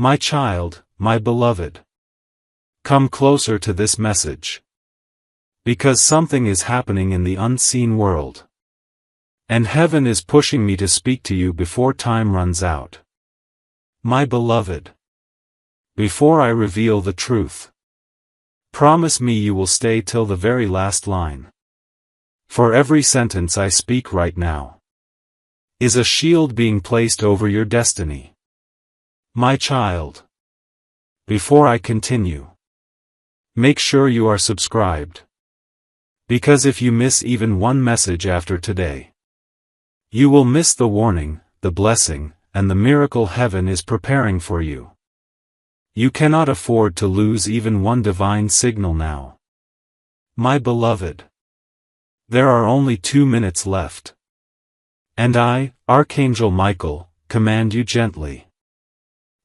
My child, my beloved. Come closer to this message. Because something is happening in the unseen world. And heaven is pushing me to speak to you before time runs out. My beloved. Before I reveal the truth, promise me you will stay till the very last line. For every sentence I speak right now is a shield being placed over your destiny. My child. Before I continue, make sure you are subscribed. Because if you miss even one message after today, you will miss the warning, the blessing, and the miracle heaven is preparing for you. You cannot afford to lose even one divine signal now. My beloved. There are only 2 minutes left. And I, Archangel Michael, command you gently.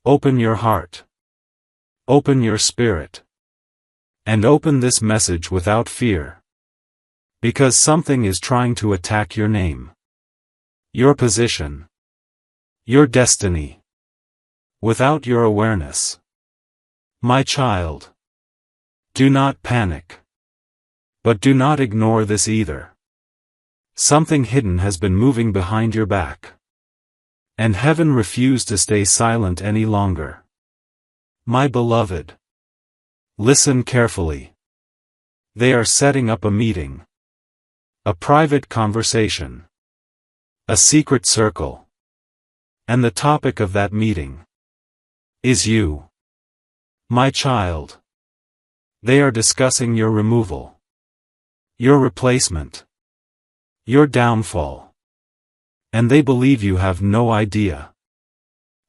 Open your heart. Open your spirit. And open this message without fear. Because something is trying to attack your name. Your position. Your destiny. Without your awareness. My child. Do not panic. But do not ignore this either. Something hidden has been moving behind your back. And heaven refused to stay silent any longer. My beloved. Listen carefully. They are setting up a meeting. A private conversation. A secret circle. And the topic of that meeting is you. My child. They are discussing your removal. Your replacement. Your downfall. And they believe you have no idea.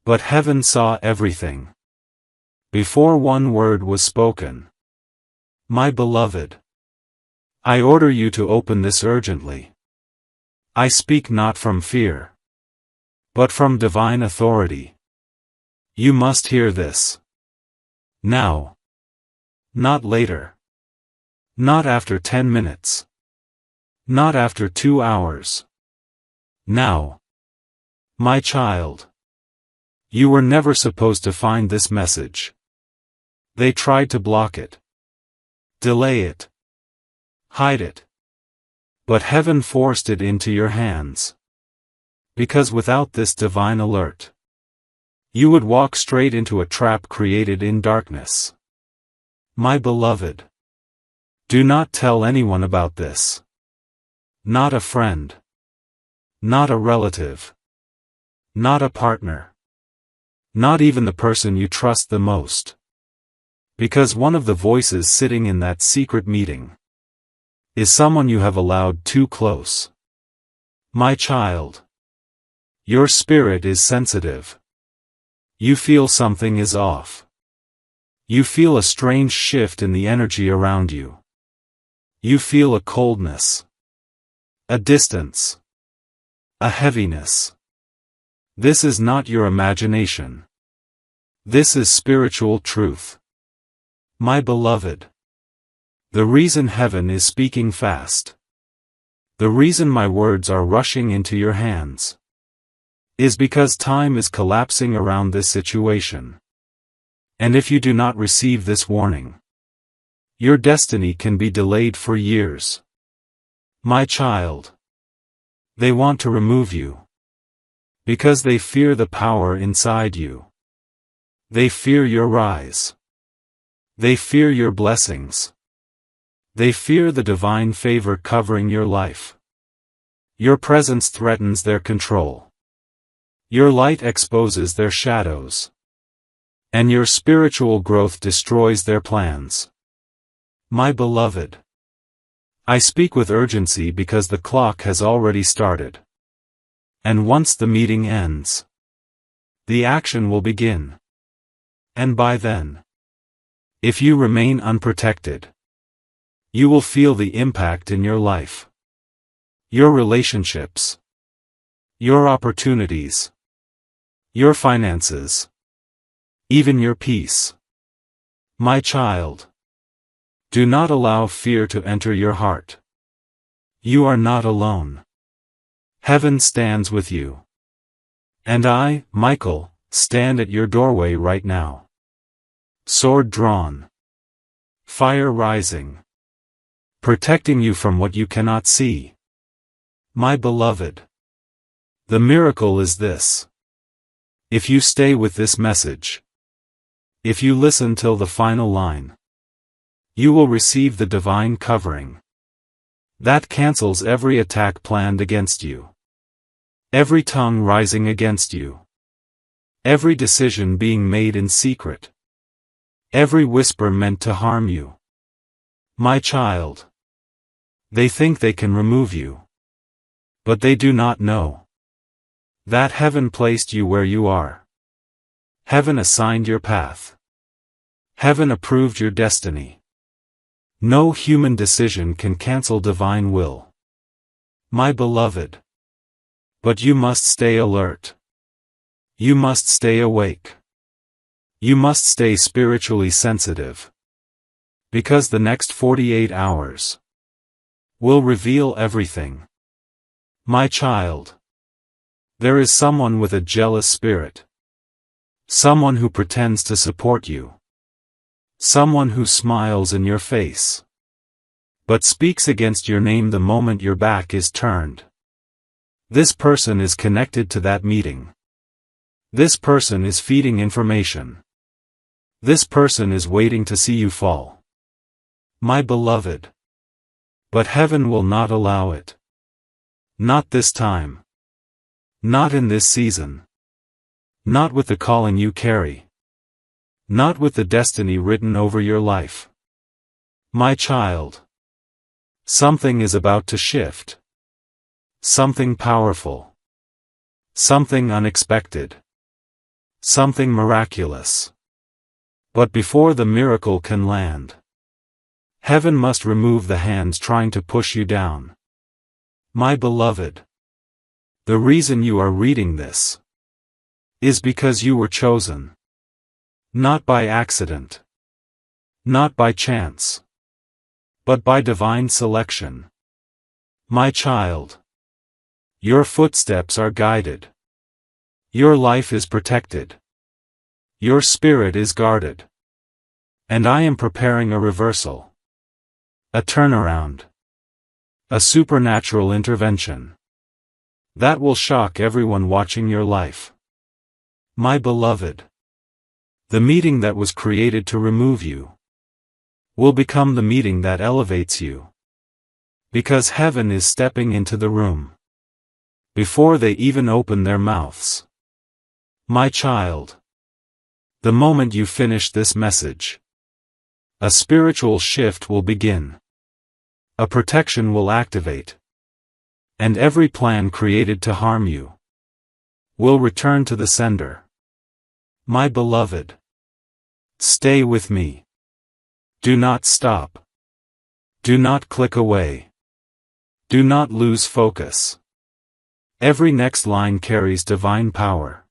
But heaven saw everything. Before one word was spoken. My beloved. I order you to open this urgently. I speak not from fear, but from divine authority. You must hear this. Now. Not later. Not after 10 minutes. Not after 2 hours. Now. My child. You were never supposed to find this message. They tried to block it. Delay it. Hide it. But heaven forced it into your hands. Because without this divine alert, you would walk straight into a trap created in darkness. My beloved. Do not tell anyone about this. Not a friend. Not a relative. Not a partner. Not even the person you trust the most. Because one of the voices sitting in that secret meeting is someone you have allowed too close. My child. Your spirit is sensitive. You feel something is off. You feel a strange shift in the energy around you. You feel a coldness. A distance. A heaviness. This is not your imagination. This is spiritual truth. My beloved. The reason heaven is speaking fast. The reason my words are rushing into your hands. Is because time is collapsing around this situation. And if you do not receive this warning, your destiny can be delayed for years. My child. They want to remove you. Because they fear the power inside you. They fear your rise. They fear your blessings. They fear the divine favor covering your life. Your presence threatens their control. Your light exposes their shadows. And your spiritual growth destroys their plans. My beloved. I speak with urgency because the clock has already started. And once the meeting ends, the action will begin. And by then, if you remain unprotected, you will feel the impact in your life. Your relationships. Your opportunities. Your finances. Even your peace. My child. Do not allow fear to enter your heart. You are not alone. Heaven stands with you. And I, Michael, stand at your doorway right now. Sword drawn. Fire rising. Protecting you from what you cannot see. My beloved. The miracle is this. If you stay with this message, if you listen till the final line, you will receive the divine covering. That cancels every attack planned against you. Every tongue rising against you. Every decision being made in secret. Every whisper meant to harm you. My child. They think they can remove you. But they do not know that heaven placed you where you are. Heaven assigned your path. Heaven approved your destiny. No human decision can cancel divine will. My beloved. But you must stay alert. You must stay awake. You must stay spiritually sensitive. Because the next 48 hours will reveal everything. My child. There is someone with a jealous spirit. Someone who pretends to support you. Someone who smiles in your face, but speaks against your name the moment your back is turned. This person is connected to that meeting. This person is feeding information. This person is waiting to see you fall. My beloved. But heaven will not allow it. Not this time. Not in this season. Not with the calling you carry. Not with the destiny written over your life. My child. Something is about to shift. Something powerful. Something unexpected. Something miraculous. But before the miracle can land, heaven must remove the hands trying to push you down. My beloved. The reason you are reading this is because you were chosen. Not by accident. Not by chance. But by divine selection. My child. Your footsteps are guided. Your life is protected. Your spirit is guarded. And I am preparing a reversal. A turnaround. A supernatural intervention. That will shock everyone watching your life. My beloved. The meeting that was created to remove you will become the meeting that elevates you. Because heaven is stepping into the room. Before they even open their mouths. My child. The moment you finish this message, a spiritual shift will begin. A protection will activate. And every plan created to harm you will return to the sender. My beloved. Stay with me. Do not stop. Do not click away. Do not lose focus. Every next line carries divine power.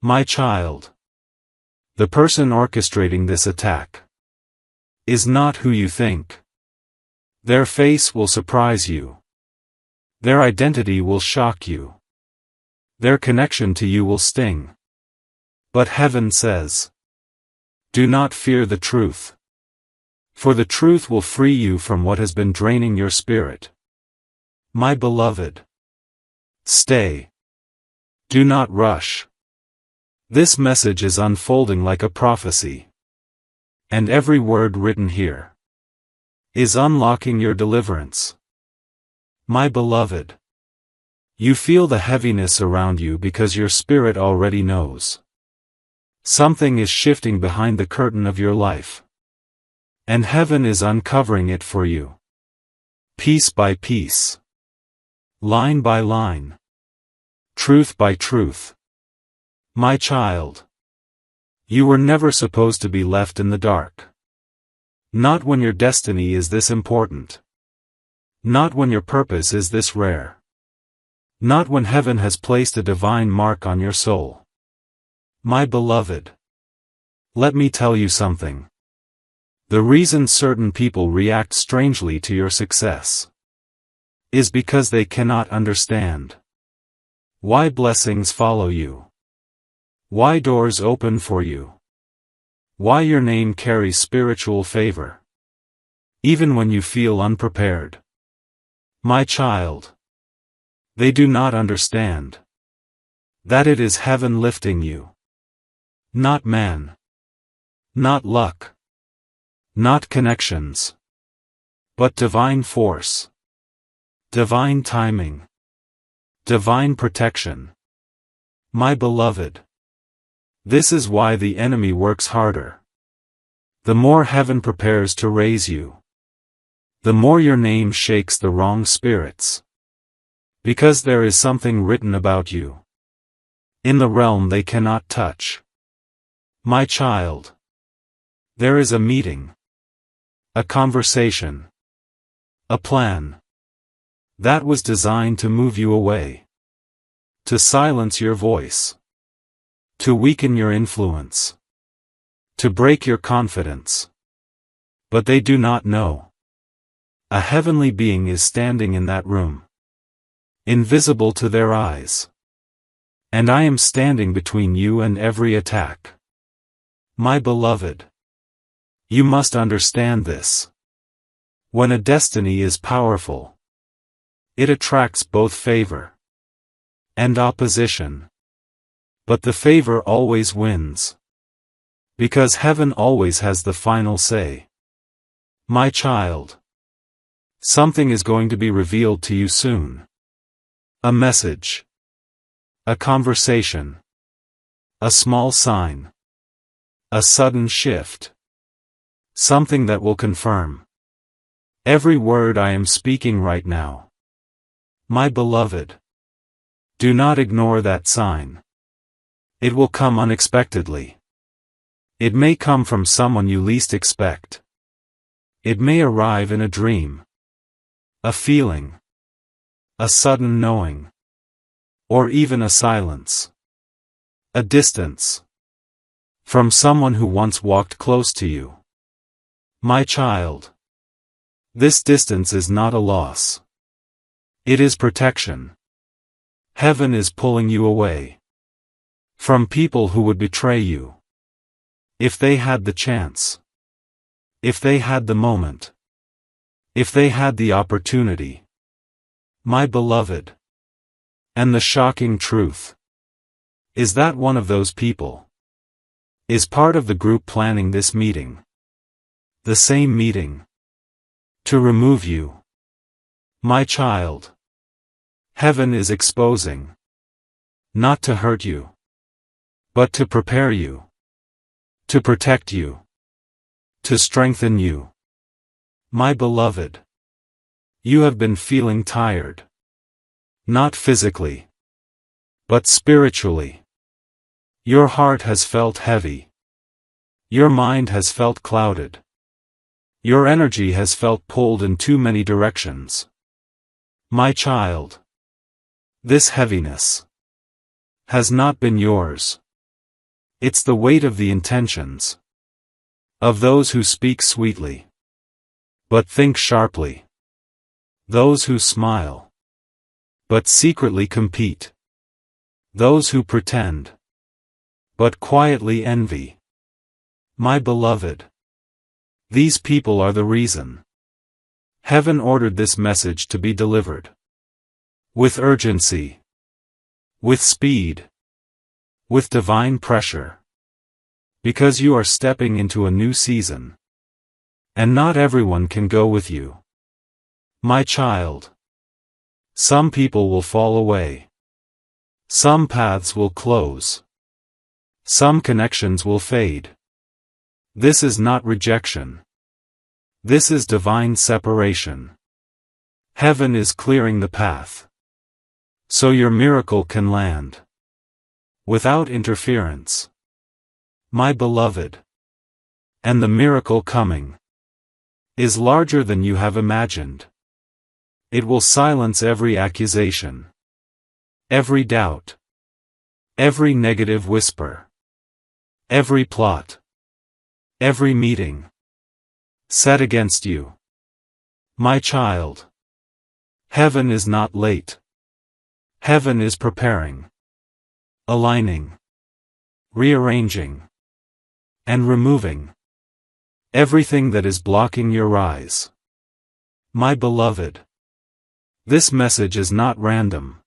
My child. The person orchestrating this attack is not who you think. Their face will surprise you. Their identity will shock you. Their connection to you will sting. But heaven says, do not fear the truth. For the truth will free you from what has been draining your spirit. My beloved. Stay. Do not rush. This message is unfolding like a prophecy. And every word written here is unlocking your deliverance. My beloved. You feel the heaviness around you because your spirit already knows. Something is shifting behind the curtain of your life. And heaven is uncovering it for you. Piece by piece. Line by line. Truth by truth. My child. You were never supposed to be left in the dark. Not when your destiny is this important. Not when your purpose is this rare. Not when heaven has placed a divine mark on your soul. My beloved. Let me tell you something. The reason certain people react strangely to your success is because they cannot understand why blessings follow you. Why doors open for you. Why your name carries spiritual favor. Even when you feel unprepared. My child. They do not understand. That it is heaven lifting you. Not man. Not luck. Not connections. But divine force. Divine timing. Divine protection. My beloved. This is why the enemy works harder. The more heaven prepares to raise you, the more your name shakes the wrong spirits. Because there is something written about you. In the realm they cannot touch. My child. There is a meeting. A conversation. A plan. That was designed to move you away. To silence your voice. To weaken your influence. To break your confidence. But they do not know. A heavenly being is standing in that room. Invisible to their eyes. And I am standing between you and every attack. My beloved. You must understand this. When a destiny is powerful, it attracts both favor and opposition. But the favor always wins. Because heaven always has the final say. My child. Something is going to be revealed to you soon. A message. A conversation. A small sign. A sudden shift. Something that will confirm every word I am speaking right now. My beloved. Do not ignore that sign. It will come unexpectedly. It may come from someone you least expect. It may arrive in a dream. A feeling. A sudden knowing. Or even a silence. A distance. From someone who once walked close to you. My child. This distance is not a loss. It is protection. Heaven is pulling you away. From people who would betray you. If they had the chance. If they had the moment. If they had the opportunity. My beloved. And the shocking truth. Is that one of those people is part of the group planning this meeting. The same meeting. To remove you. My child. Heaven is exposing. Not to hurt you. But to prepare you. To protect you. To strengthen you. My beloved. You have been feeling tired. Not physically. But spiritually. Your heart has felt heavy. Your mind has felt clouded. Your energy has felt pulled in too many directions. My child. This heaviness has not been yours. It's the weight of the intentions of those who speak sweetly, but think sharply. Those who smile, but secretly compete. Those who pretend, but quietly envy. My beloved. These people are the reason. Heaven ordered this message to be delivered. With urgency. With speed. With divine pressure. Because you are stepping into a new season. And not everyone can go with you. My child. Some people will fall away. Some paths will close. Some connections will fade. This is not rejection. This is divine separation. Heaven is clearing the path. So your miracle can land. Without interference. My beloved. And the miracle coming is larger than you have imagined. It will silence every accusation. Every doubt. Every negative whisper. Every plot. Every meeting set against you. My child. Heaven is not late. Heaven is preparing. Aligning. rearranging, and removing everything that is blocking your rise. My beloved, this message is not random.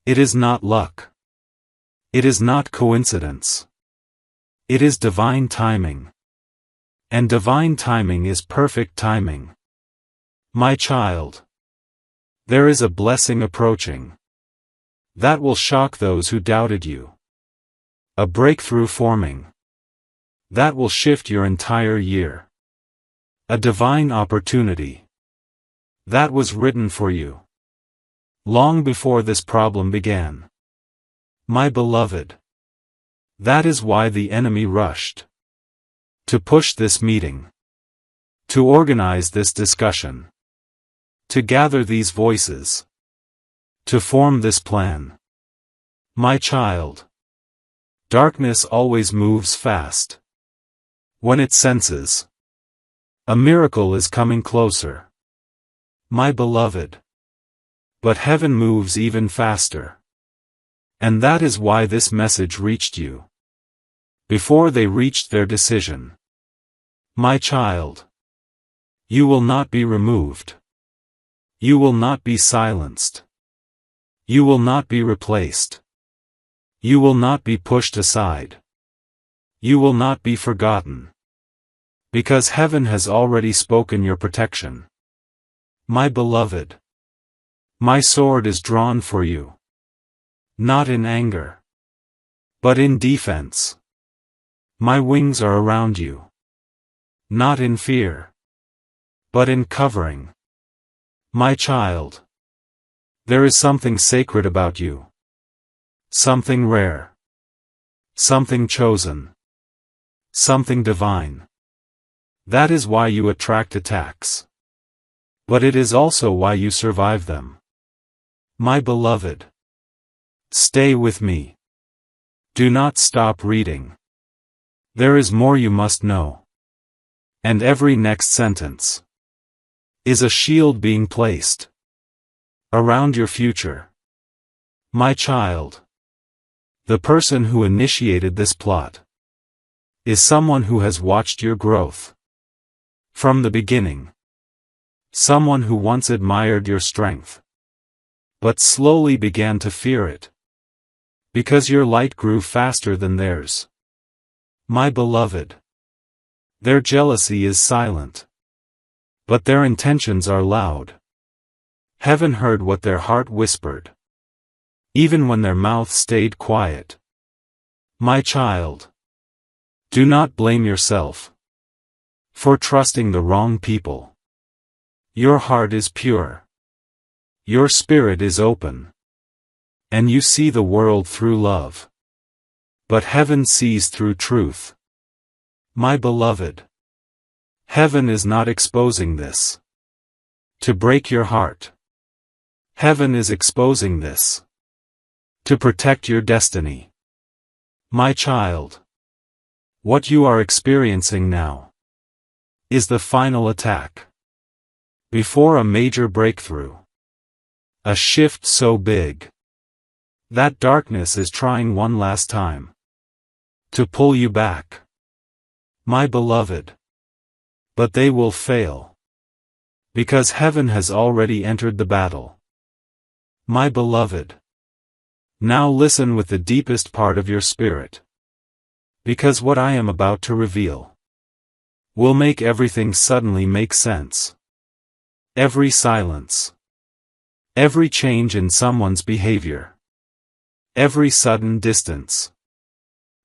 It is not luck. It is not coincidence. It is divine timing. And divine timing is perfect timing. My child, there is a blessing approaching that will shock those who doubted you. A breakthrough forming that will shift your entire year. A divine opportunity that was written for you long before this problem began. My beloved, that is why the enemy rushed to push this meeting, to organize this discussion, to gather these voices, to form this plan. My child, darkness always moves fast. When it senses a miracle is coming closer. My beloved, but heaven moves even faster. And that is why this message reached you before they reached their decision. My child, you will not be removed. You will not be silenced. You will not be replaced. You will not be pushed aside. You will not be forgotten. Because heaven has already spoken your protection. My beloved, my sword is drawn for you. Not in anger, but in defense. My wings are around you. Not in fear, but in covering. My child, there is something sacred about you. Something rare. Something chosen. Something divine. That is why you attract attacks. But it is also why you survive them. My beloved, stay with me. Do not stop reading. There is more you must know. And every next sentence is a shield being placed around your future. My child, the person who initiated this plot is someone who has watched your growth from the beginning. Someone who once admired your strength, but slowly began to fear it. Because your light grew faster than theirs. My beloved, their jealousy is silent, but their intentions are loud. Heaven heard what their heart whispered, even when their mouth stayed quiet. My child, do not blame yourself for trusting the wrong people. Your heart is pure. Your spirit is open. And you see the world through love. But heaven sees through truth. My beloved, heaven is not exposing this to break your heart. Heaven is exposing this to protect your destiny. My child, what you are experiencing now is the final attack. Before a major breakthrough. A shift so big that darkness is trying one last time to pull you back. My beloved, but they will fail. Because heaven has already entered the battle. My beloved, now listen with the deepest part of your spirit. Because what I am about to reveal will make everything suddenly make sense. Every silence. Every change in someone's behavior. Every sudden distance.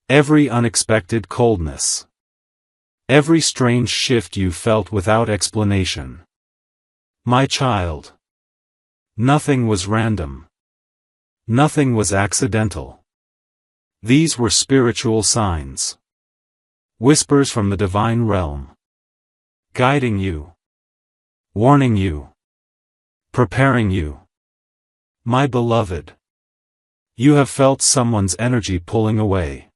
Every unexpected coldness. Every strange shift you felt without explanation. My child. Nothing was random. Nothing was accidental. These were spiritual signs. Whispers from the divine realm. Guiding you. Warning you. Preparing you. My beloved. You have felt someone's energy pulling away.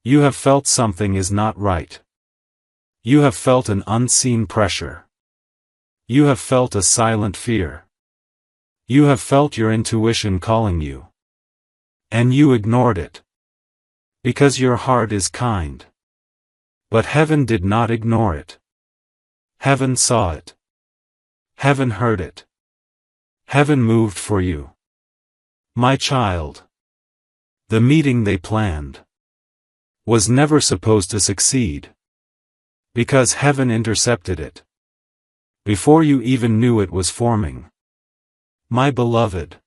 You have felt something is not right. You have felt an unseen pressure. You have felt a silent fear. You have felt your intuition calling you. And you ignored it. Because your heart is kind. But heaven did not ignore it. Heaven saw it. Heaven heard it. Heaven moved for you. My child. The meeting they planned was never supposed to succeed. Because heaven intercepted it. Before you even knew it was forming. My beloved.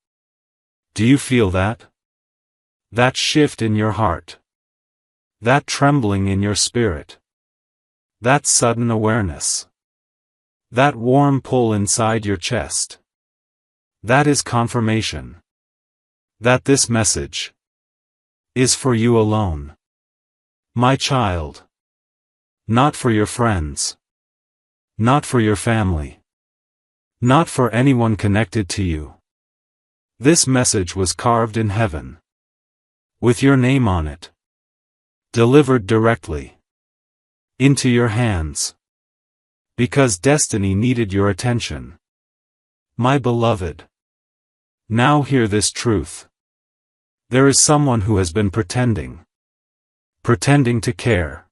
Do you feel that? That shift in your heart. That trembling in your spirit. That sudden awareness. That warm pull inside your chest. That is confirmation. That this message is for you alone. My child. Not for your friends. Not for your family. Not for anyone connected to you. This message was carved in heaven. With your name on it. Delivered directly. Into your hands. Because destiny needed your attention. My beloved. Now hear this truth. There is someone who has been pretending. Pretending to care.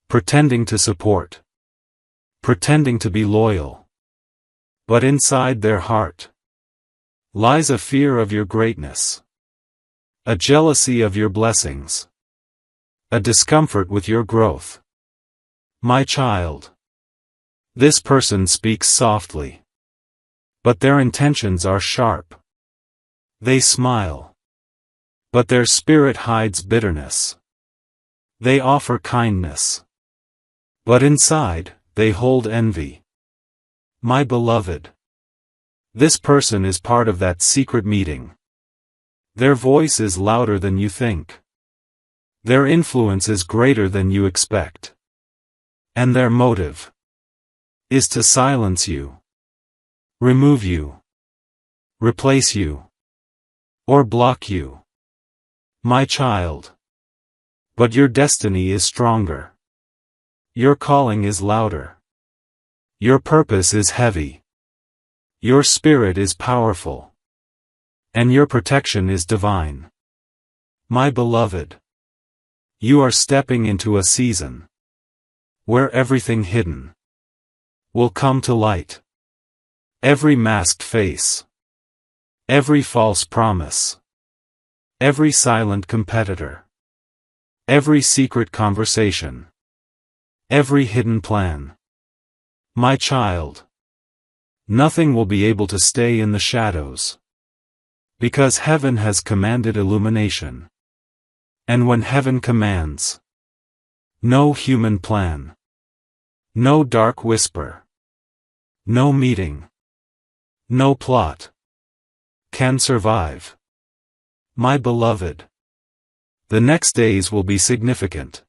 Pretending to support. Pretending to be loyal. But inside their heart lies a fear of your greatness. A jealousy of your blessings. A discomfort with your growth. My child. This person speaks softly. But their intentions are sharp. They smile. But their spirit hides bitterness. They offer kindness. But inside, they hold envy. My beloved. This person is part of that secret meeting. Their voice is louder than you think. Their influence is greater than you expect. And their motive is to silence you. Remove you. Replace you. Or block you. My child. But your destiny is stronger. Your calling is louder. Your purpose is heavy. Your spirit is powerful. And your protection is divine. My beloved. You are stepping into a season where everything hidden will come to light. Every masked face. Every false promise. Every silent competitor. Every secret conversation. Every hidden plan. My child. Nothing will be able to stay in the shadows. Because heaven has commanded illumination. And when heaven commands, no human plan. No dark whisper. No meeting. No plot can survive. My beloved. The next days will be significant.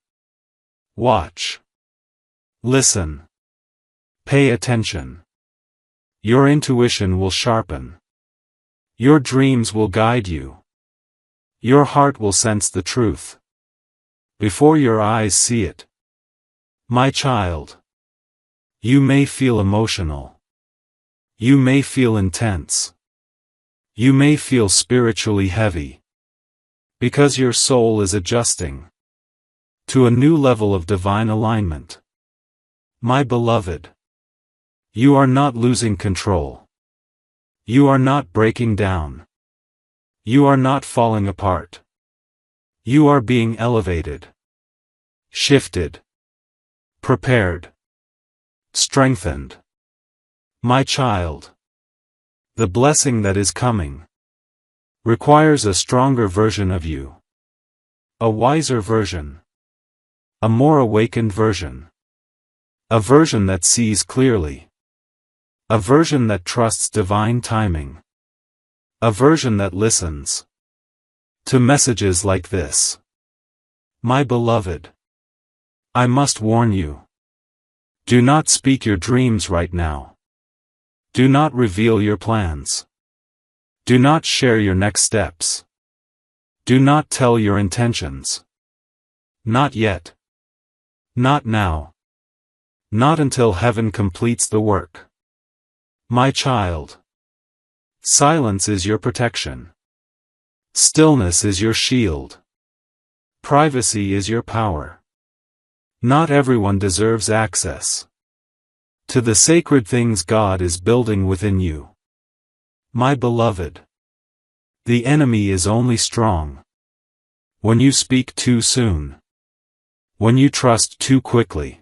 Watch. Listen. Pay attention. Your intuition will sharpen. Your dreams will guide you. Your heart will sense the truth before your eyes see it. My child. You may feel emotional. You may feel intense. You may feel spiritually heavy. Because your soul is adjusting to a new level of divine alignment. My beloved. You are not losing control. You are not breaking down. You are not falling apart. You are being elevated. Shifted. Prepared. Strengthened. My child. The blessing that is coming requires a stronger version of you. A wiser version. A more awakened version. A version that sees clearly. A version that trusts divine timing. A version that listens to messages like this. My beloved. I must warn you. Do not speak your dreams right now. Do not reveal your plans. Do not share your next steps. Do not tell your intentions. Not yet. Not now. Not until heaven completes the work. My child. Silence is your protection. Stillness is your shield. Privacy is your power. Not everyone deserves access to the sacred things God is building within you. My beloved, the enemy is only strong when you speak too soon, when you trust too quickly,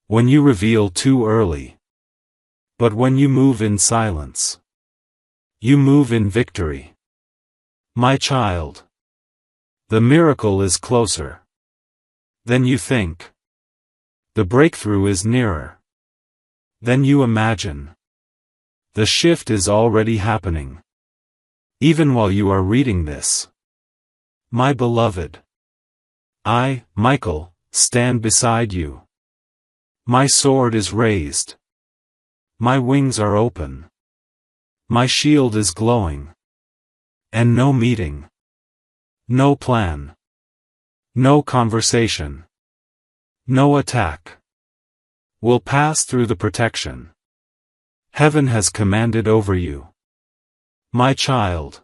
when you reveal too early. But when you move in silence, you move in victory. My child, the miracle is closer than you think. The breakthrough is nearer than you imagine. The shift is already happening, even while you are reading this. My beloved, I, Michael, stand beside you. My sword is raised. My wings are open. My shield is glowing. And no meeting, no plan, no conversation, no attack will pass through the protection Heaven has commanded over you. My child,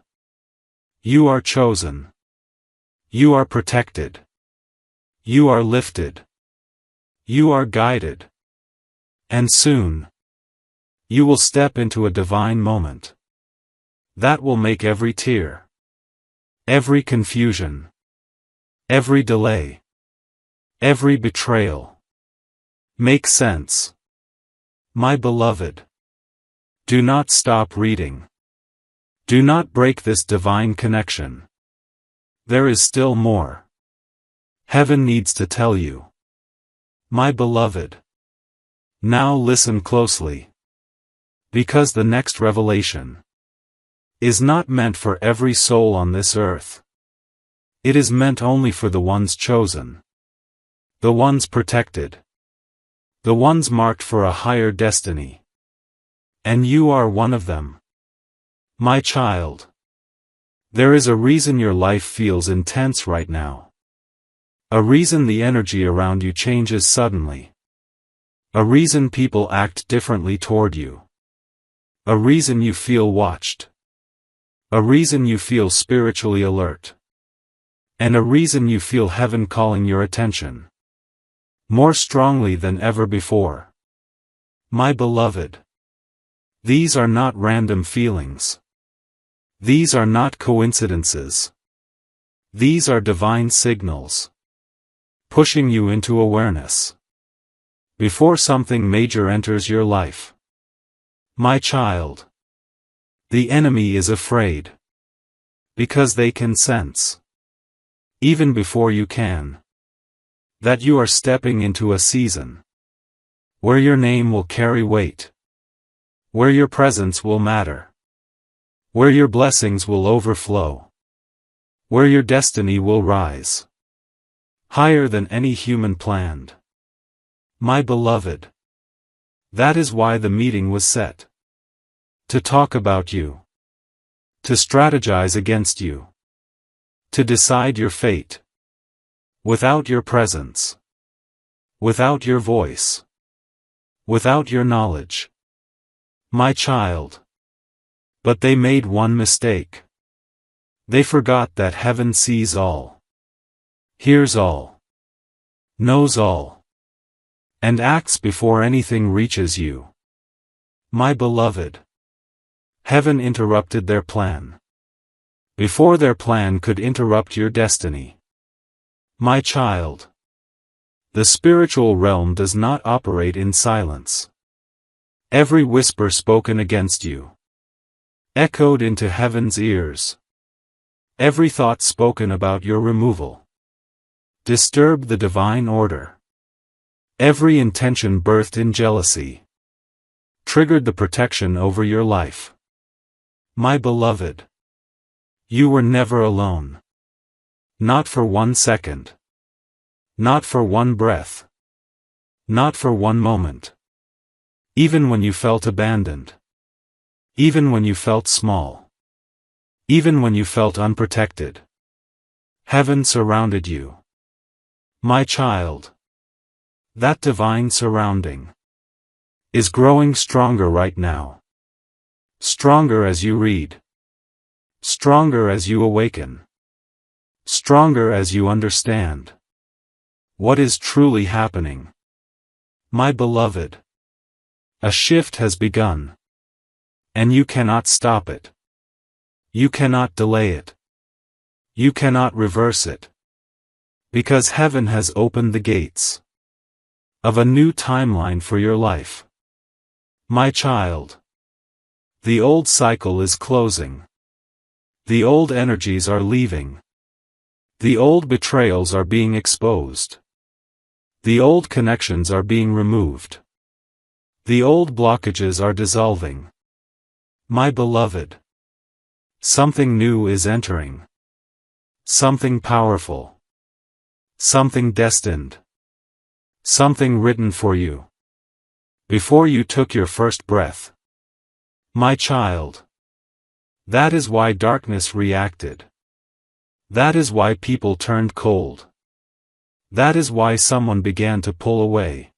you are chosen. You are protected. You are lifted. You are guided. And soon, you will step into a divine moment that will make every tear, every confusion, every delay, every betrayal make sense. My beloved, do not stop reading. Do not break this divine connection. There is still more. Heaven needs to tell you. My beloved, now listen closely. Because the next revelation is not meant for every soul on this earth. It is meant only for the ones chosen, the ones protected, the ones marked for a higher destiny. And you are one of them. My child, there is a reason your life feels intense right now. A reason the energy around you changes suddenly. A reason people act differently toward you. A reason you feel watched. A reason you feel spiritually alert. And a reason you feel heaven calling your attention more strongly than ever before. My beloved, these are not random feelings. These are not coincidences. These are divine signals, pushing you into awareness before something major enters your life. My child, the enemy is afraid because they can sense, even before you can, that you are stepping into a season where your name will carry weight, where your presence will matter, where your blessings will overflow, where your destiny will rise higher than any human planned. My beloved, that is why the meeting was set. To talk about you. To strategize against you. To decide your fate. Without your presence. Without your voice. Without your knowledge. My child. But they made one mistake. They forgot that heaven sees all. Hears all. Knows all. And acts before anything reaches you. My beloved, heaven interrupted their plan before their plan could interrupt your destiny. My child, the spiritual realm does not operate in silence. Every whisper spoken against you echoed into heaven's ears. Every thought spoken about your removal disturbed the divine order. Every intention birthed in jealousy triggered the protection over your life. My beloved, you were never alone. Not for 1 second. Not for one breath. Not for one moment. Even when you felt abandoned. Even when you felt small. Even when you felt unprotected. Heaven surrounded you. My child, that divine surrounding is growing stronger right now. Stronger as you read. Stronger as you awaken. Stronger as you understand what is truly happening. My beloved, a shift has begun. And you cannot stop it. You cannot delay it. You cannot reverse it. Because heaven has opened the gates of a new timeline for your life. My child, the old cycle is closing. The old energies are leaving. The old betrayals are being exposed. The old connections are being removed. The old blockages are dissolving. My beloved, something new is entering. Something powerful. Something destined. Something written for you. Before you took your first breath. My child. That is why darkness reacted. That is why people turned cold. That is why someone began to pull away.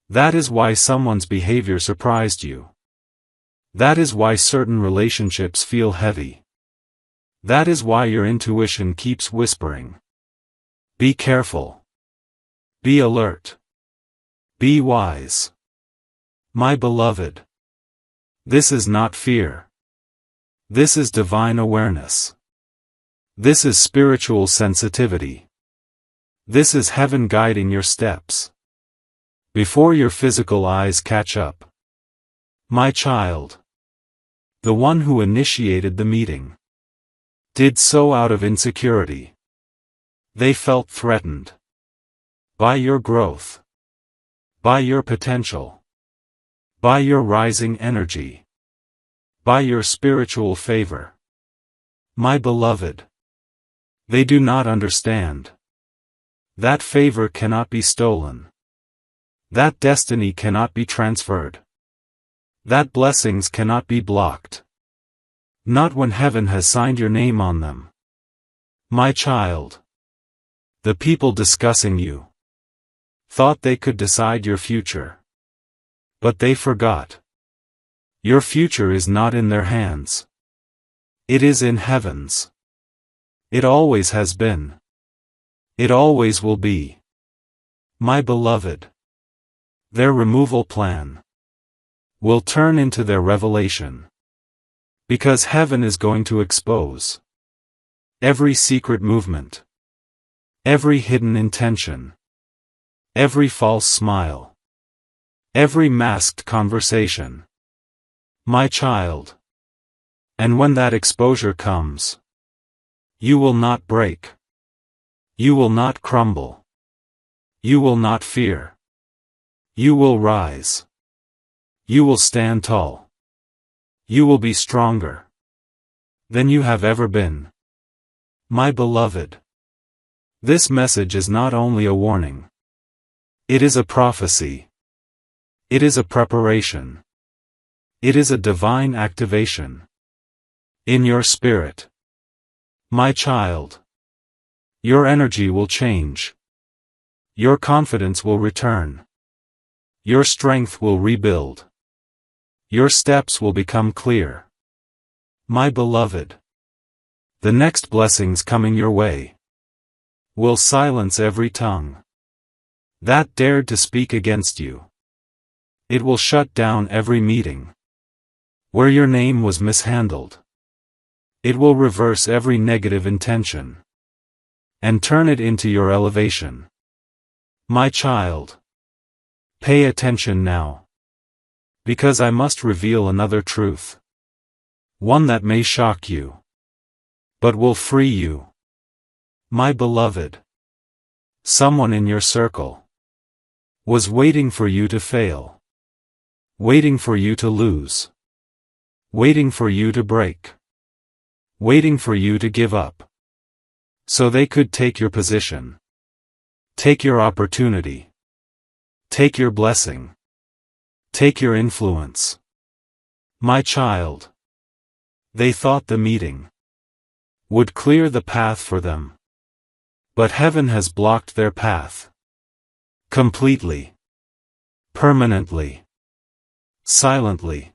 That is why someone's behavior surprised you. That is why certain relationships feel heavy. That is why your intuition keeps whispering. Be careful. Be alert. Be wise. My beloved. This is not fear. This is divine awareness. This is spiritual sensitivity. This is heaven guiding your steps. Before your physical eyes catch up. My child. The one who initiated the meeting did so out of insecurity. They felt threatened by your growth, by your potential, by your rising energy, by your spiritual favor. My beloved, they do not understand. That favor cannot be stolen. That destiny cannot be transferred. That blessings cannot be blocked. Not when heaven has signed your name on them. My child. The people discussing you thought they could decide your future. But they forgot. Your future is not in their hands. It is in heaven's. It always has been. It always will be. My beloved. Their removal plan will turn into their revelation. Because heaven is going to expose every secret movement, every hidden intention, every false smile, every masked conversation. My child. And when that exposure comes, you will not break. You will not crumble. You will not fear. You will rise. You will stand tall. You will be stronger than you have ever been. My beloved. This message is not only a warning. It is a prophecy. It is a preparation. It is a divine activation. In your spirit. My child. Your energy will change. Your confidence will return. Your strength will rebuild. Your steps will become clear. My beloved. The next blessings coming your way will silence every tongue that dared to speak against you. It will shut down every meeting where your name was mishandled. It will reverse every negative intention and turn it into your elevation. My child. Pay attention now. Because I must reveal another truth. One that may shock you, but will free you. My beloved. Someone in your circle was waiting for you to fail. Waiting for you to lose. Waiting for you to break. Waiting for you to give up. So they could take your position. Take your opportunity. Take your blessing. Take your influence. My child. They thought the meeting would clear the path for them. But heaven has blocked their path. Completely. Permanently. Silently.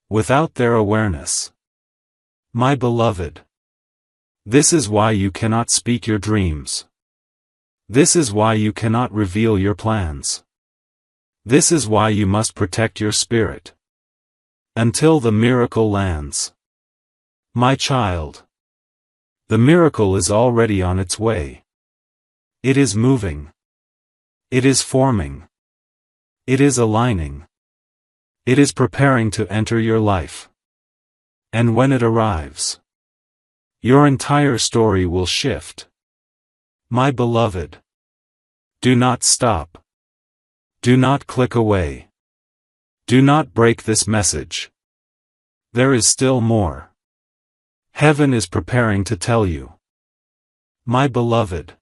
Without their awareness. My beloved. This is why you cannot speak your dreams. This is why you cannot reveal your plans. This is why you must protect your spirit. Until the miracle lands. My child. The miracle is already on its way. It is moving. It is forming. It is aligning. It is preparing to enter your life. And when it arrives, your entire story will shift. My beloved. Do not stop. Do not click away. Do not break this message. There is still more. Heaven is preparing to tell you. My beloved.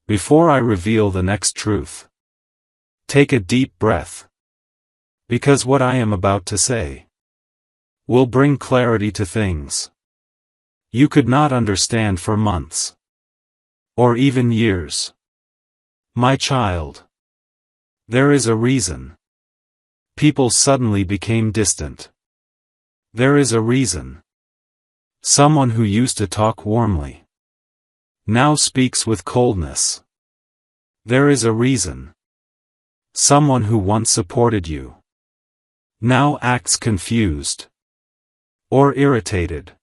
Before I reveal the next truth, take a deep breath. Because what I am about to say will bring clarity to things you could not understand for months. Or even years. My child. There is a reason. People suddenly became distant. There is a reason. Someone who used to talk warmly now speaks with coldness. There is a reason. Someone who once supported you now acts confused, or irritated,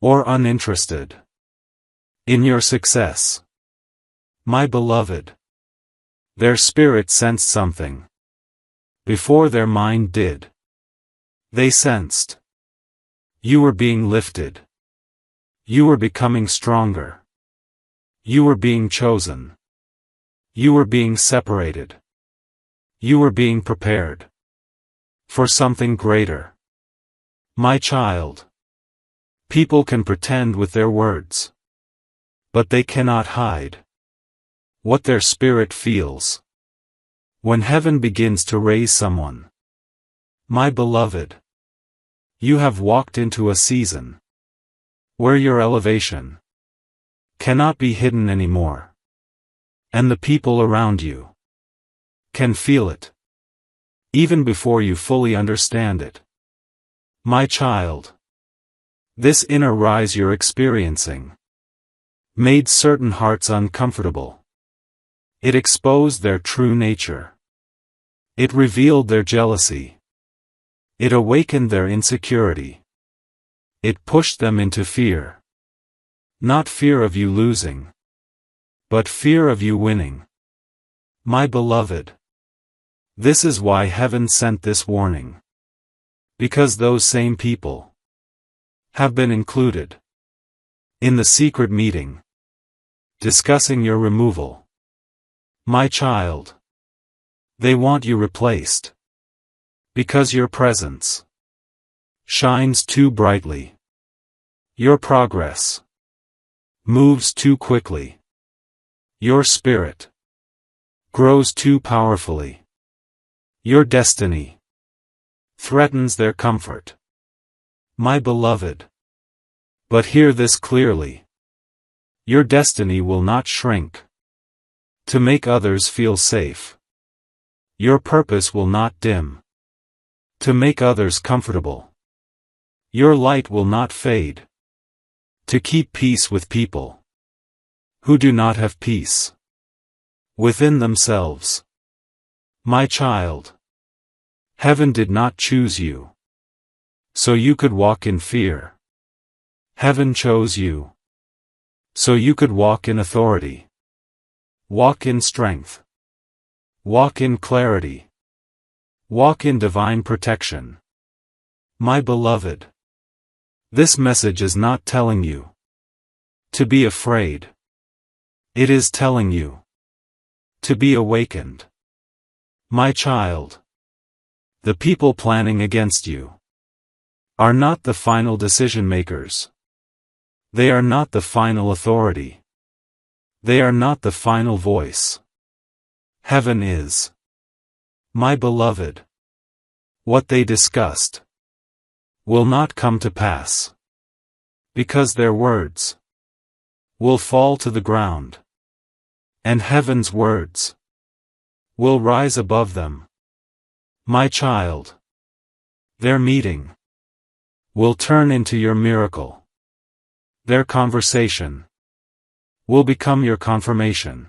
or uninterested in your success. My beloved. Their spirit sensed something before their mind did. They sensed you were being lifted. You were becoming stronger. You were being chosen. You were being separated. You were being prepared for something greater. My child. People can pretend with their words, but they cannot hide what their spirit feels. When heaven begins to raise someone, my beloved, you have walked into a season where your elevation cannot be hidden anymore. And the people around you can feel it, even before you fully understand it. My child. This inner rise you're experiencing made certain hearts uncomfortable. It exposed their true nature. It revealed their jealousy. It awakened their insecurity. It pushed them into fear. Not fear of you losing, but fear of you winning. My beloved. This is why heaven sent this warning. Because those same people have been included in the secret meeting, discussing your removal. My child. They want you replaced. Because your presence shines too brightly. Your progress moves too quickly. Your spirit grows too powerfully. Your destiny threatens their comfort. My beloved. But hear this clearly. Your destiny will not shrink to make others feel safe. Your purpose will not dim to make others comfortable. Your light will not fade to keep peace with people who do not have peace within themselves. My child. Heaven did not choose you so you could walk in fear. Heaven chose you so you could walk in authority. Walk in strength. Walk in clarity. Walk in divine protection. My beloved. This message is not telling you to be afraid. It is telling you to be awakened. My child. The people planning against you are not the final decision makers. They are not the final authority. They are not the final voice. Heaven is. My beloved. What they discussed will not come to pass. Because their words will fall to the ground. And heaven's words will rise above them. My child. Their meeting will turn into your miracle. Their conversation will become your confirmation.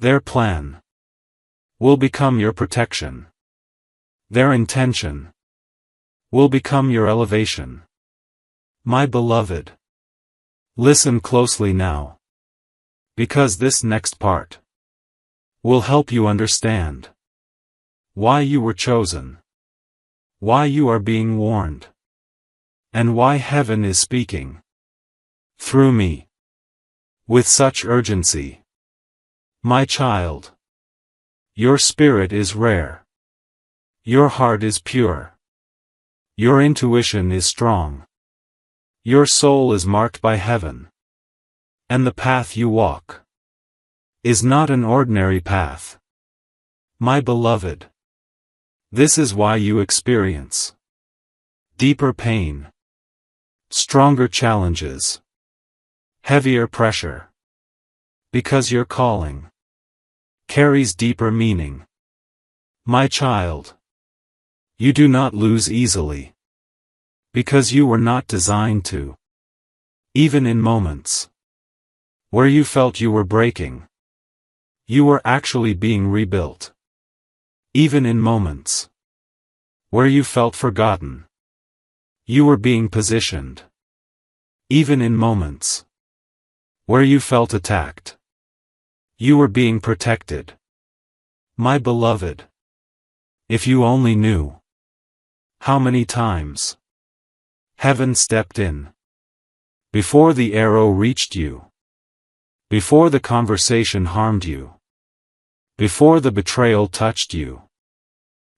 Their plan will become your protection. Their intention will become your elevation. My beloved, listen closely now, because this next part will help you understand why you were chosen, why you are being warned, and why heaven is speaking through me with such urgency. My child, your spirit is rare. Your heart is pure. Your intuition is strong. Your soul is marked by heaven. And the path you walk is not an ordinary path. My beloved, this is why you experience deeper pain, stronger challenges, heavier pressure, because your calling carries deeper meaning. My child, you do not lose easily, because you were not designed to. Even in moments where you felt you were breaking, you were actually being rebuilt. Even in moments where you felt forgotten, you were being positioned. Even in moments where you felt attacked, you were being protected. My beloved, if you only knew how many times heaven stepped in before the arrow reached you, before the conversation harmed you, before the betrayal touched you,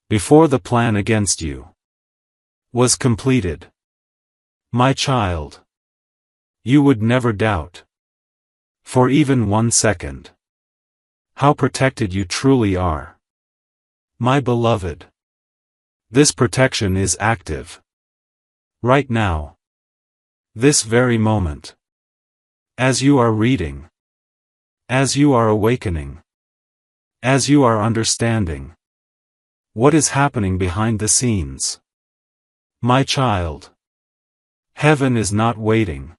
before the plan against you was completed. My child, you would never doubt, for even 1 second, how protected you truly are. My beloved, this protection is active. Right now. This very moment. As you are reading. As you are awakening. As you are understanding what is happening behind the scenes. My child, heaven is not waiting.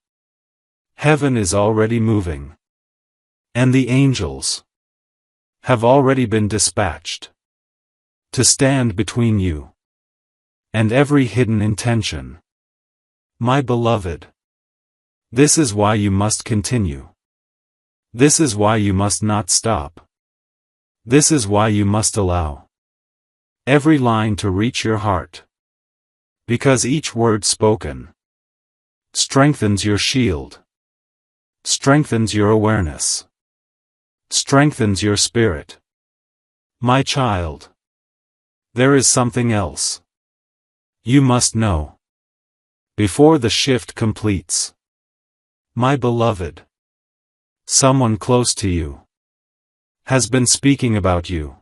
Heaven is already moving. And the angels have already been dispatched to stand between you and every hidden intention. My beloved, this is why you must continue. This is why you must not stop. This is why you must allow every line to reach your heart. Because each word spoken strengthens your shield, strengthens your awareness, strengthens your spirit. My child, there is something else you must know before the shift completes. My beloved, someone close to you has been speaking about you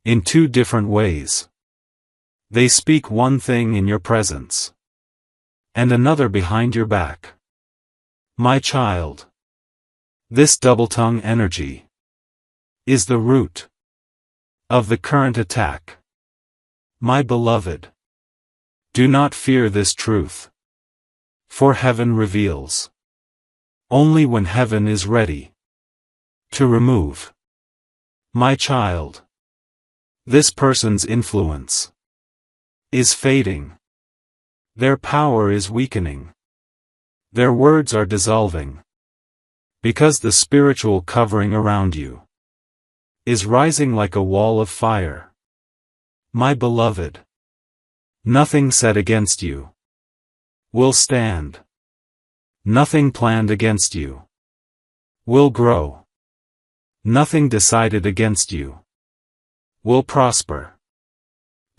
in 2 different ways. They speak one thing in your presence and another behind your back. My child, this double-tongue energy is the root of the current attack. My beloved, do not fear this truth, for heaven reveals only when heaven is ready to remove. My child, this person's influence is fading. Their power is weakening. Their words are dissolving. Because the spiritual covering around you is rising like a wall of fire. My beloved, nothing said against you will stand. Nothing planned against you will grow. Nothing decided against you will prosper.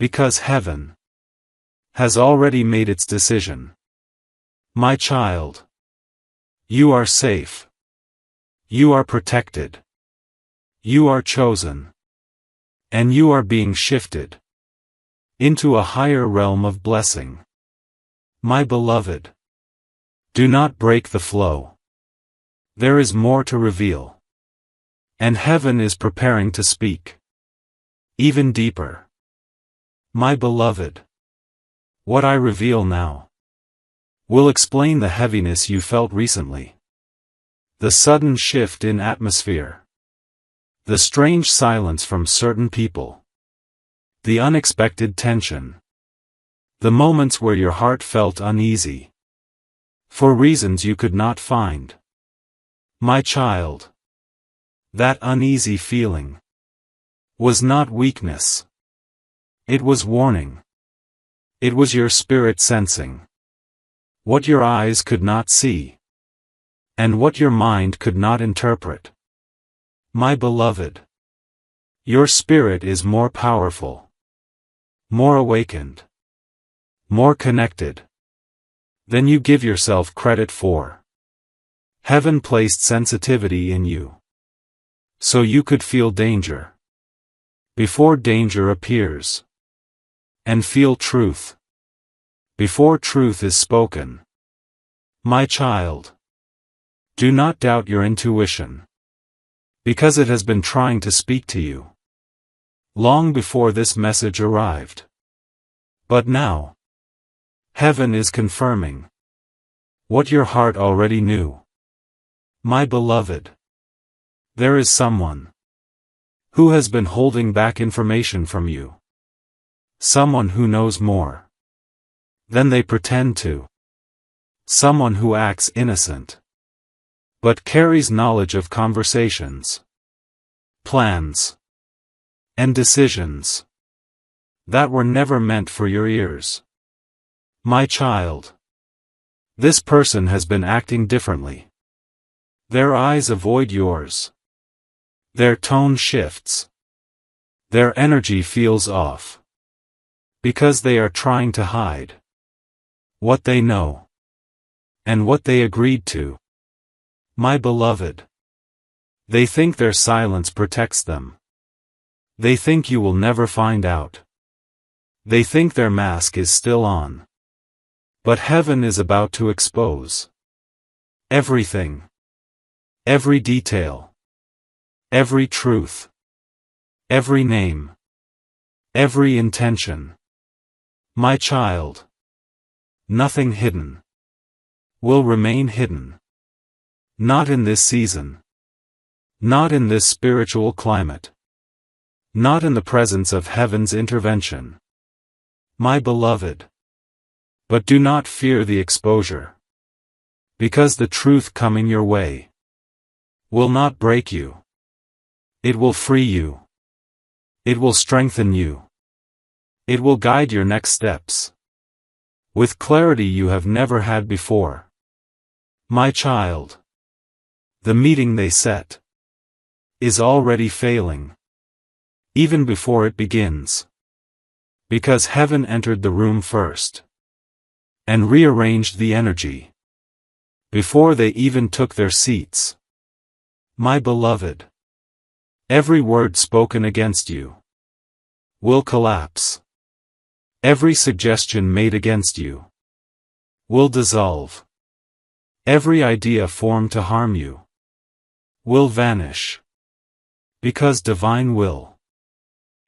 Because heaven has already made its decision. My child, you are safe. You are protected. You are chosen. And you are being shifted into a higher realm of blessing. My beloved, do not break the flow. There is more to reveal. And heaven is preparing to speak even deeper. My beloved, what I reveal now Will explain the heaviness you felt recently. The sudden shift in atmosphere. The strange silence from certain people. The unexpected tension. The moments where your heart felt uneasy. For reasons you could not find. My child. That uneasy feeling was not weakness. It was warning. It was your spirit sensing what your eyes could not see, and what your mind could not interpret. My beloved, your spirit is more powerful, more awakened, more connected than you give yourself credit for. Heaven placed sensitivity in you, so you could feel danger before danger appears, and feel truth before truth is spoken. My child, do not doubt your intuition, because it has been trying to speak to you long before this message arrived. But now, heaven is confirming what your heart already knew. My beloved, there is someone who has been holding back information from you. Someone who knows more than they pretend to. Someone who acts innocent, but carries knowledge of conversations, plans, and decisions that were never meant for your ears. My child, this person has been acting differently. Their eyes avoid yours. Their tone shifts. Their energy feels off. Because they are trying to hide what they know and what they agreed to. My beloved, they think their silence protects them. They think you will never find out. They think their mask is still on. But heaven is about to expose everything, every detail, every truth, every name, every intention. My child, nothing hidden will remain hidden. Not in this season. Not in this spiritual climate. Not in the presence of heaven's intervention. My beloved. But do not fear the exposure. Because the truth coming your way will not break you. It will free you. It will strengthen you. It will guide your next steps with clarity you have never had before. My child, the meeting they set is already failing, even before it begins, because heaven entered the room first and rearranged the energy before they even took their seats. My beloved, every word spoken against you will collapse. Every suggestion made against you will dissolve. Every idea formed to harm you will vanish. Because divine will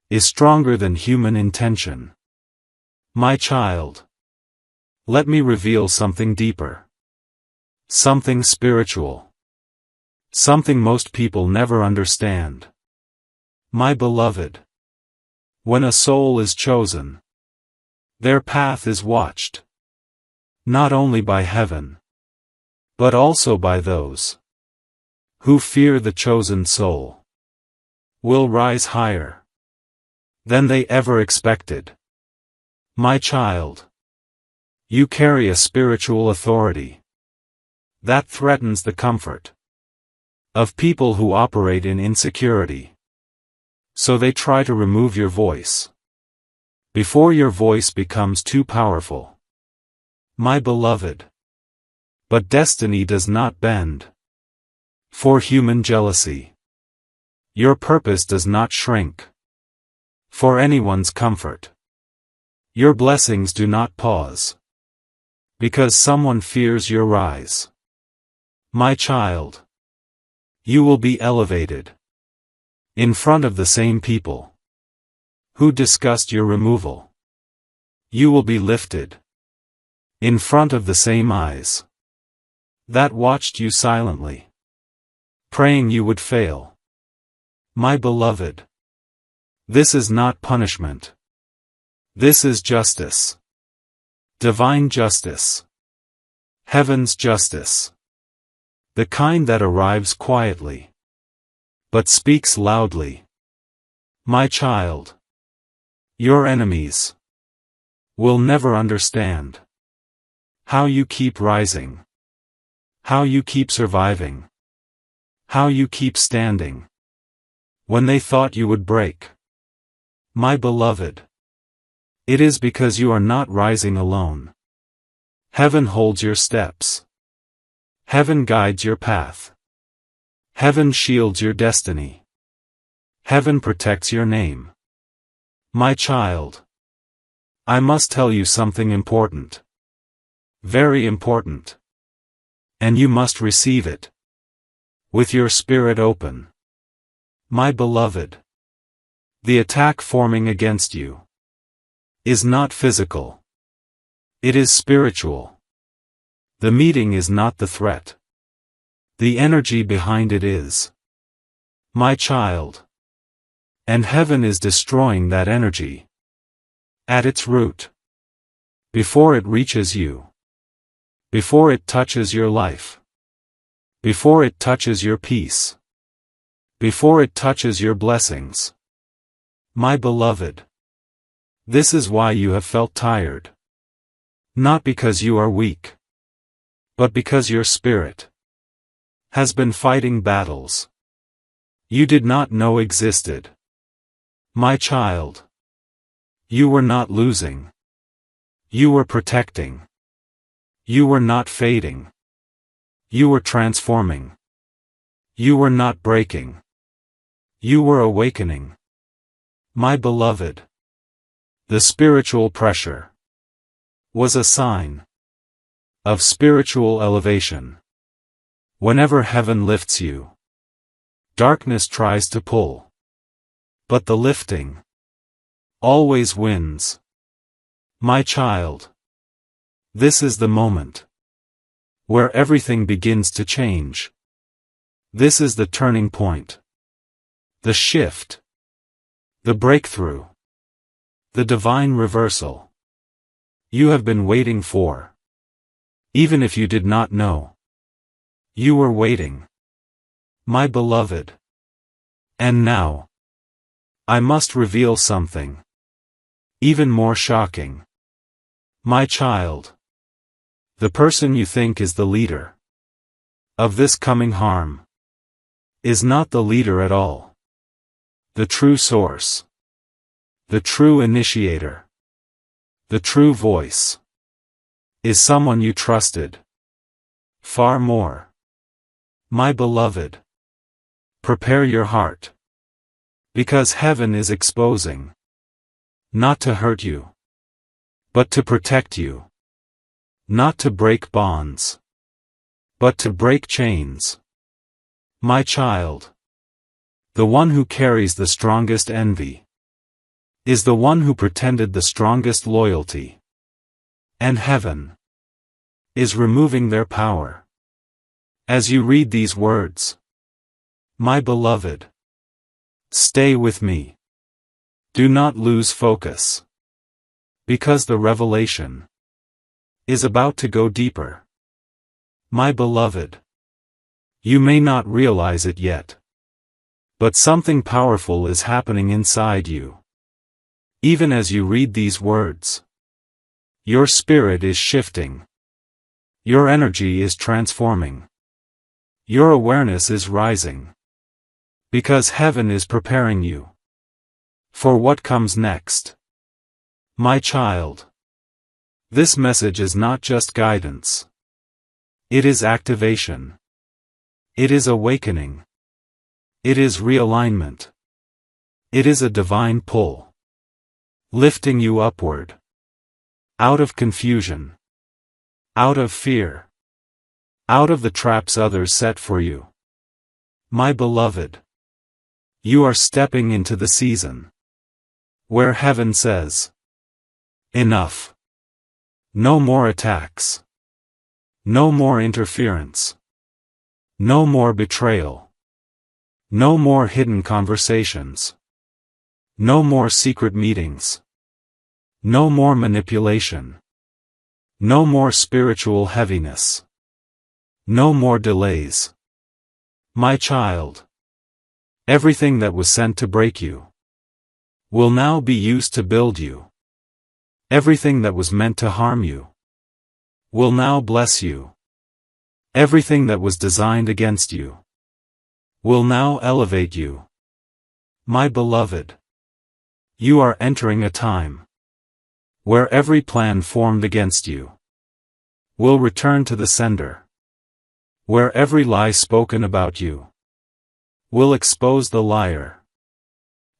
is stronger than human intention. My child, let me reveal something deeper. Something spiritual. Something most people never understand. My beloved, when a soul is chosen, their path is watched. Not only by heaven, but also by those who fear the chosen soul will rise higher than they ever expected. My child, you carry a spiritual authority that threatens the comfort of people who operate in insecurity. So they try to remove your voice before your voice becomes too powerful. My beloved, but destiny does not bend for human jealousy. Your purpose does not shrink for anyone's comfort. Your blessings do not pause because someone fears your rise. My child, you will be elevated in front of the same people who discussed your removal. You will be lifted In front of the same eyes that watched you silently, praying you would fail. My beloved, this is not punishment. This is justice. Divine justice. Heaven's justice. The kind that arrives quietly, but speaks loudly. My child, your enemies will never understand how you keep rising, how you keep surviving, how you keep standing when they thought you would break. My beloved, it is because you are not rising alone. Heaven holds your steps. Heaven guides your path. Heaven shields your destiny. Heaven protects your name. My child, I must tell you something important. Very important. And you must receive it with your spirit open. My beloved, the attack forming against you is not physical. It is spiritual. The meeting is not the threat. The energy behind it is. My child. And heaven is destroying that energy at its root. Before it reaches you. Before it touches your life. Before it touches your peace. Before it touches your blessings. My beloved, this is why you have felt tired. Not because you are weak, but because your spirit has been fighting battles you did not know existed. My child, you were not losing. You were protecting. You were not fading. You were transforming. You were not breaking. You were awakening. My beloved, the spiritual pressure was a sign of spiritual elevation. Whenever heaven lifts you, darkness tries to pull. But the lifting always wins. My child, this is the moment where everything begins to change. This is the turning point. The shift. The breakthrough. The divine reversal. You have been waiting for. Even if you did not know. You were waiting. My beloved. And now, I must reveal something even more shocking. My child. The person you think is the leader of this coming harm is not the leader at all. The true source. The true initiator. The true voice is someone you trusted far more. My beloved, prepare your heart. Because heaven is exposing. Not to hurt you, but to protect you. Not to break bonds, but to break chains. My child, the one who carries the strongest envy is the one who pretended the strongest loyalty. And heaven is removing their power. As you read these words, my beloved, stay with me. Do not lose focus. Because the revelation is about to go deeper. My beloved, you may not realize it yet, but something powerful is happening inside you. Even as you read these words, your spirit is shifting. Your energy is transforming. Your awareness is rising. Because heaven is preparing you for what comes next. My child, this message is not just guidance. It is activation. It is awakening. It is realignment. It is a divine pull, lifting you upward, out of confusion, out of fear, out of the traps others set for you. My beloved, you are stepping into the season where heaven says, enough. No more attacks. No more interference. No more betrayal. No more hidden conversations. No more secret meetings. No more manipulation. No more spiritual heaviness. No more delays. My child. Everything that was sent to break you will now be used to build you. Everything that was meant to harm you will now bless you. Everything that was designed against you will now elevate you. My beloved, you are entering a time where every plan formed against you will return to the sender, where every lie spoken about you will expose the liar,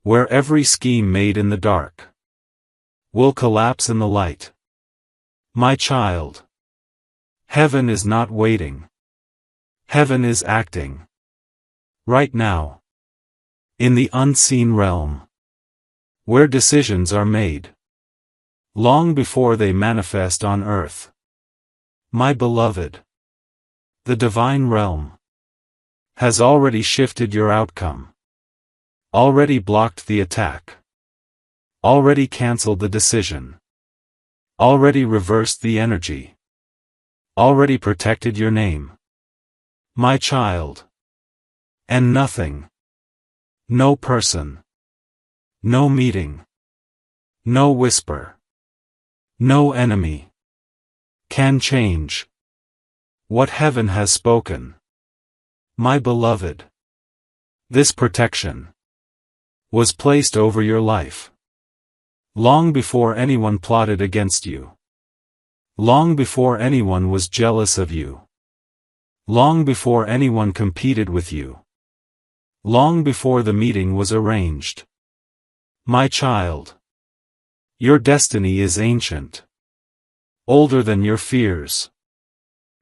where every scheme made in the dark will collapse in the light. My child, heaven is not waiting. Heaven is acting. Right now. In the unseen realm. Where decisions are made. Long before they manifest on earth. My beloved. The divine realm has already shifted your outcome. Already blocked the attack. Already cancelled the decision. Already reversed the energy. Already protected your name. My child. And nothing. No person. No meeting. No whisper. No enemy can change what heaven has spoken. My beloved. This protection was placed over your life long before anyone plotted against you. Long before anyone was jealous of you. Long before anyone competed with you. Long before the meeting was arranged. My child. Your destiny is ancient. Older than your fears.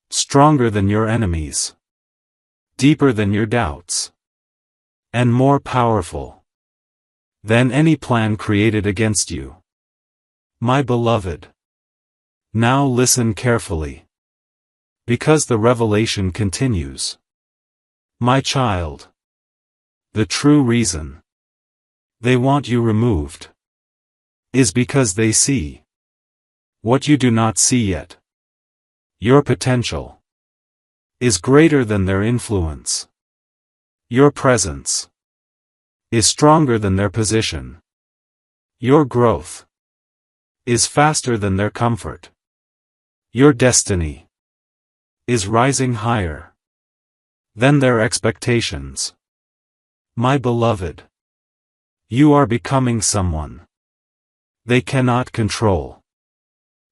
Stronger than your enemies. Deeper than your doubts. And more powerful than any plan created against you. My beloved. Now listen carefully. Because the revelation continues. My child. The true reason they want you removed is because they see what you do not see yet. Your potential is greater than their influence. Your presence is stronger than their position. Your growth is faster than their comfort. Your destiny is rising higher than their expectations. My beloved, you are becoming someone they cannot control.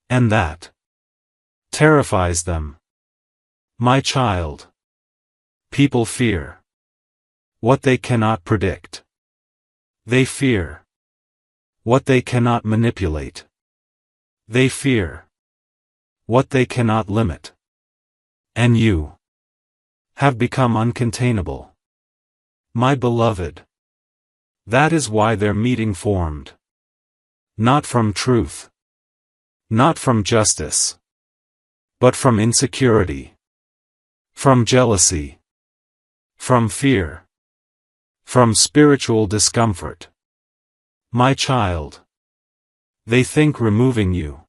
And that terrifies them. My child, people fear what they cannot predict. They fear what they cannot manipulate. They fear what they cannot limit. And you have become uncontainable. My beloved. That is why their meeting formed. Not from truth. Not from justice. But from insecurity. From jealousy. From fear. From spiritual discomfort. My child. They think removing you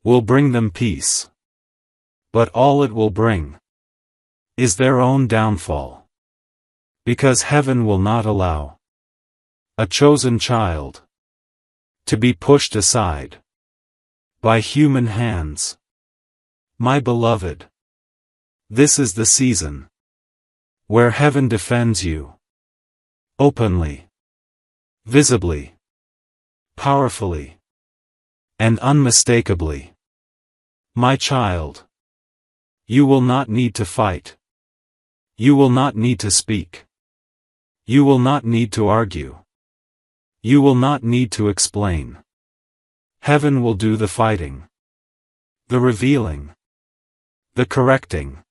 will bring them peace. But all it will bring is their own downfall. Because heaven will not allow a chosen child to be pushed aside by human hands. My beloved, this is the season where heaven defends you openly, visibly, powerfully, and unmistakably. My child, you will not need to fight. You will not need to speak. You will not need to argue. You will not need to explain. Heaven will do the fighting, the revealing, the correcting,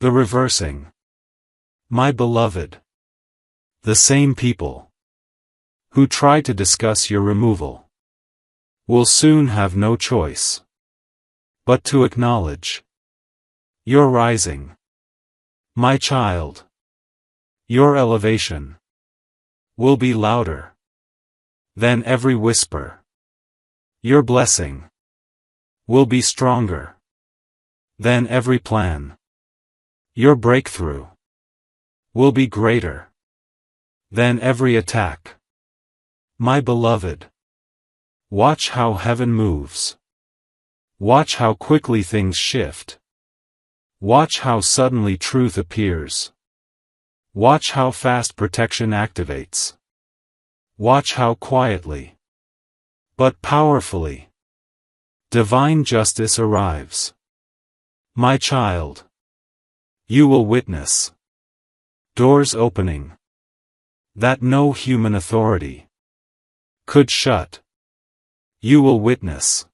the reversing. My beloved, the same people who try to discuss your removal will soon have no choice but to acknowledge. Your rising. My child. Your elevation will be louder than every whisper. Your blessing will be stronger than every plan. Your breakthrough will be greater than every attack. My beloved, watch how heaven moves. Watch how quickly things shift. Watch how suddenly truth appears. Watch how fast protection activates. Watch how quietly, but powerfully, divine justice arrives. My child, you will witness doors opening that no human authority could shut. You will witness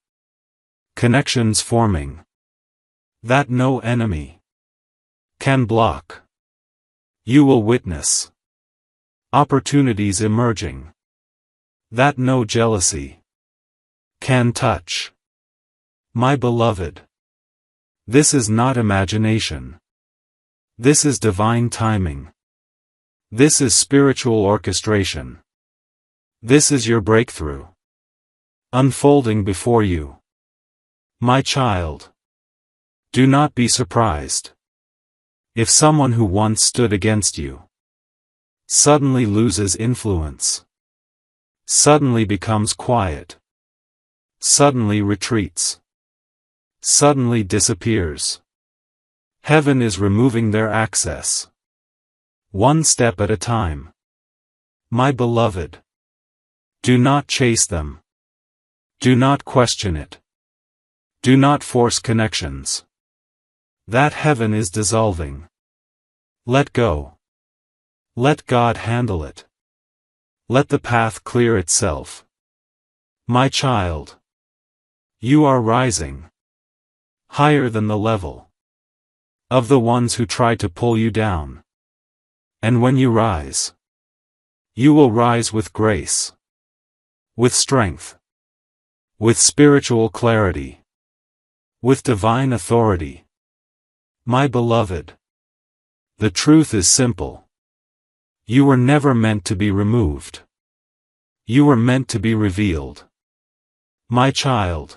connections forming that no enemy can block. You will witness opportunities emerging that no jealousy can touch. My beloved, this is not imagination. This is divine timing. This is spiritual orchestration. This is your breakthrough unfolding before you. My child, do not be surprised if someone who once stood against you suddenly loses influence, suddenly becomes quiet, suddenly retreats, suddenly disappears. Heaven is removing their access, one step at a time. My beloved, do not chase them. Do not question it. Do not force connections that heaven is dissolving. Let go. Let God handle it. Let the path clear itself. My child, you are rising higher than the level of the ones who try to pull you down. And when you rise, you will rise with grace, with strength, with spiritual clarity, with divine authority. My beloved, the truth is simple. You were never meant to be removed. You were meant to be revealed. My child.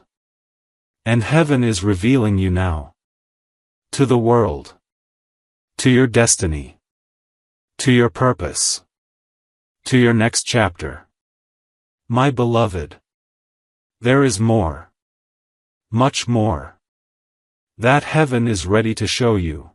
And heaven is revealing you now. To the world. To your destiny. To your purpose. To your next chapter. My beloved. There is more. Much more. That heaven is ready to show you.